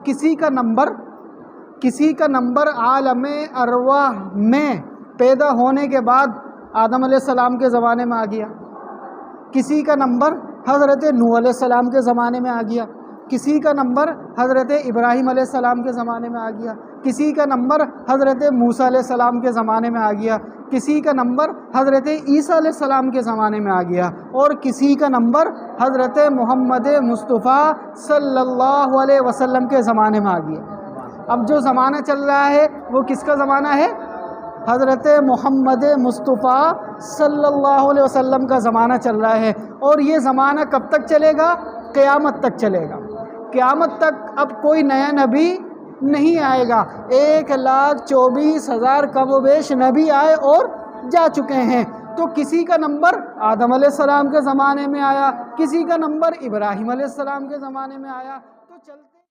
किसी का नंबर आलम अरवाह में पैदा होने के बाद आदम अलैहिस्सलाम के ज़माने में आ गया, किसी का नंबर हज़रत नूह अलैहिस्सलाम के ज़माने में आ गया, किसी का नंबर हज़रत इब्राहीम अलैहिस्सलाम के ज़माने में आ गया, किसी का नंबर हज़रत मूसा अलैहिस्सलाम के ज़माने में आ गया, किसी का नंबर हज़रत ईसा अलैहिस्सलाम के ज़माने में आ गया, और किसी का नंबर हज़रत मोहम्मद मुस्तफ़ा सल्लल्लाहु अलैहि वसल्लम के ज़माने में आ गया। अब जो ज़माना चल रहा है वो किसका ज़माना है? हज़रत मोहम्मद मुस्तफ़ा सल्लल्लाहु अलैहि वसल्लम का ज़माना चल रहा है। और ये ज़माना कब तक चलेगा? क़यामत तक चलेगा। क़यामत तक अब कोई नया नबी नहीं आएगा। 1,24,000 कमोबेश नबी आए और जा चुके हैं। तो किसी का नंबर आदम अलैहिस्सलाम के ज़माने में आया, किसी का नंबर इब्राहीम अलैहिस्सलाम के ज़माने में आया,